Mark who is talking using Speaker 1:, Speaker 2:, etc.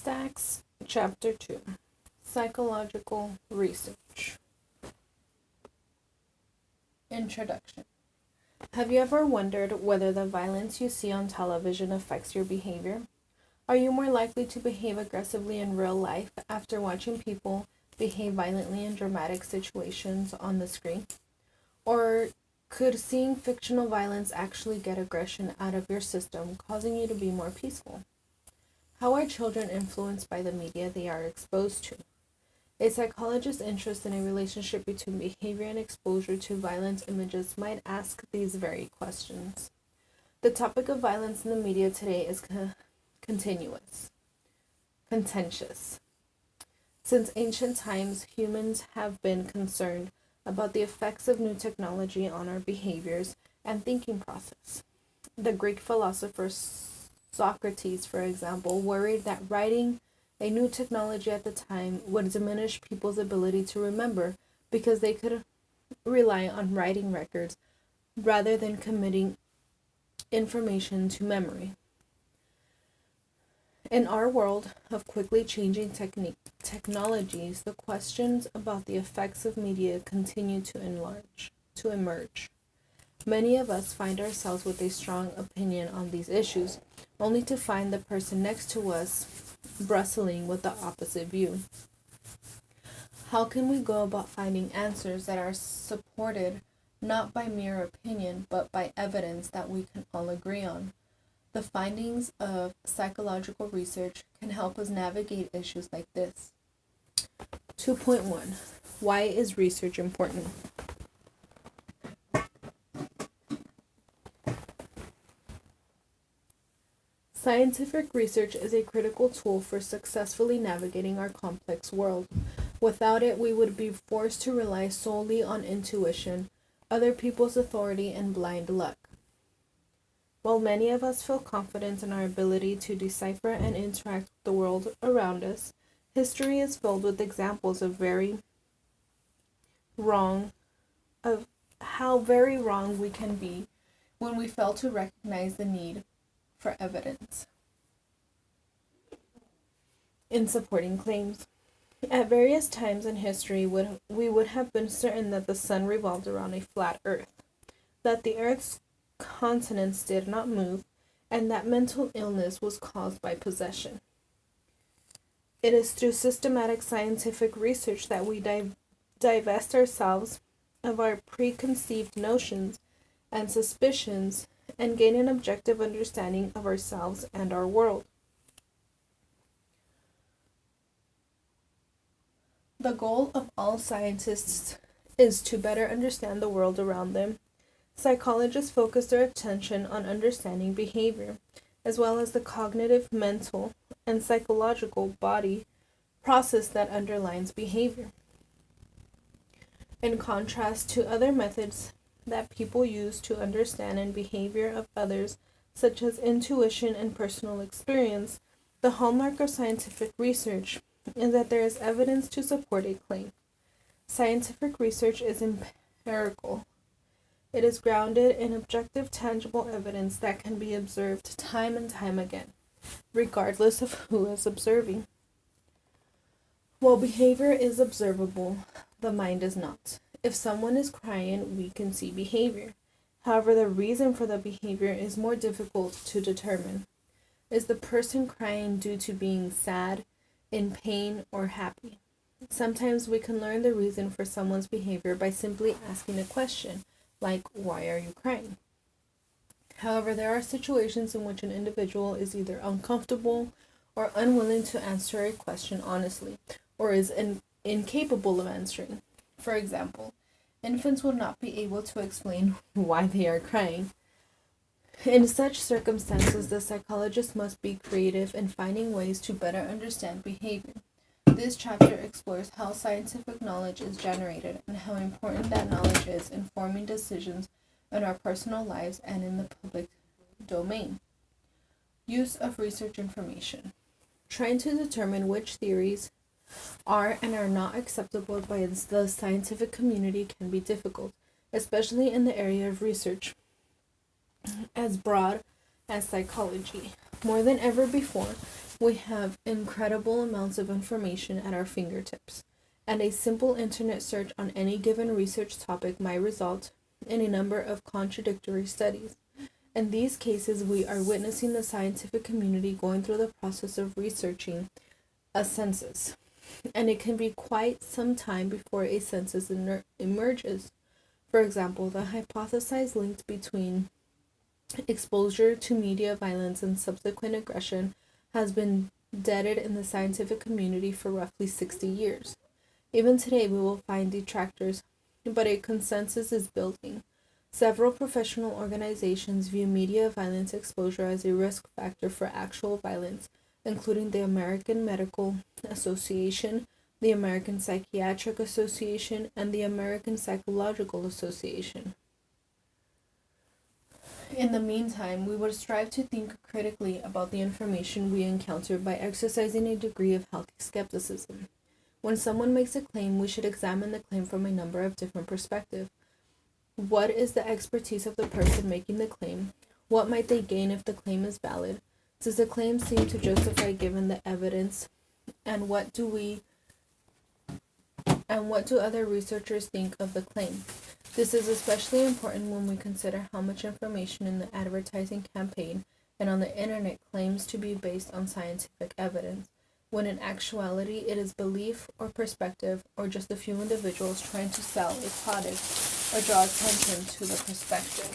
Speaker 1: Staxx, Chapter 2, Psychological Research. Introduction. Have you ever wondered whether the violence you see on television affects your behavior? Are you more likely to behave aggressively in real life after watching people behave violently in dramatic situations on the screen? Or could seeing fictional violence actually get aggression out of your system, causing you to be more peaceful? How are children influenced by the media they are exposed to? A psychologist's interest in a relationship between behavior and exposure to violent images might ask these very questions. The topic of violence in the media today is contentious. Since ancient times, humans have been concerned about the effects of new technology on our behaviors and thinking process. The Greek philosopher Socrates, for example, worried that writing a new technology at the time would diminish people's ability to remember because they could rely on writing records rather than committing information to memory. In our world of quickly changing technologies, the questions about the effects of media continue to emerge. Many of us find ourselves with a strong opinion on these issues, only to find the person next to us bristling with the opposite view. How can we go about finding answers that are supported not by mere opinion, but by evidence that we can all agree on? The findings of psychological research can help us navigate issues like this. 2.1. Why is research important? Scientific research is a critical tool for successfully navigating our complex world. Without it, we would be forced to rely solely on intuition, other people's authority, and blind luck. While many of us feel confident in our ability to decipher and interact with the world around us, history is filled with examples of how very wrong we can be when we fail to recognize the need for evidence in supporting claims. At various times in history, we would have been certain that the sun revolved around a flat earth, that the earth's continents did not move, and that mental illness was caused by possession. It is through systematic scientific research that we divest ourselves of our preconceived notions and suspicions and gain an objective understanding of ourselves and our world. The goal of all scientists is to better understand the world around them. Psychologists focus their attention on understanding behavior, as well as the cognitive, mental, and psychological body process that underlies behavior. In contrast to other methods that people use to understand and behavior of others, such as intuition and personal experience, the hallmark of scientific research is that there is evidence to support a claim. Scientific research is empirical. It is grounded in objective, tangible evidence that can be observed time and time again, regardless of who is observing. While behavior is observable, the mind is not. If someone is crying, we can see behavior. However, the reason for the behavior is more difficult to determine. Is the person crying due to being sad, in pain, or happy? Sometimes we can learn the reason for someone's behavior by simply asking a question, like, why are you crying? However, there are situations in which an individual is either uncomfortable or unwilling to answer a question honestly, or is incapable of answering. For example, infants will not be able to explain why they are crying. In such circumstances, the psychologist must be creative in finding ways to better understand behavior. This chapter explores how scientific knowledge is generated and how important that knowledge is in forming decisions in our personal lives and in the public domain. Use of research information. Trying to determine which theories are and are not acceptable by the scientific community can be difficult, especially in the area of research as broad as psychology. More than ever before, We have incredible amounts of information at our fingertips, and a simple internet search on any given research topic might result in a number of contradictory studies. In these cases, we are witnessing the scientific community going through the process of researching a census, and it can be quite some time before a census emerges. For example, the hypothesized link between exposure to media violence and subsequent aggression has been deaded in the scientific community for roughly 60 years. Even today, we will find detractors, but a consensus is building. Several professional organizations view media violence exposure as a risk factor for actual violence, including the American Medical Association, the American Psychiatric Association, and the American Psychological Association. In the meantime, we would strive to think critically about the information we encounter by exercising a degree of healthy skepticism. When someone makes a claim, we should examine the claim from a number of different perspectives. What is the expertise of the person making the claim? What might they gain if the claim is valid? Does the claim seem to justify given the evidence? And what do other researchers think of the claim? This is especially important when we consider how much information in the advertising campaign and on the internet claims to be based on scientific evidence, when in actuality it is belief or perspective or just a few individuals trying to sell a product or draw attention to the perspective.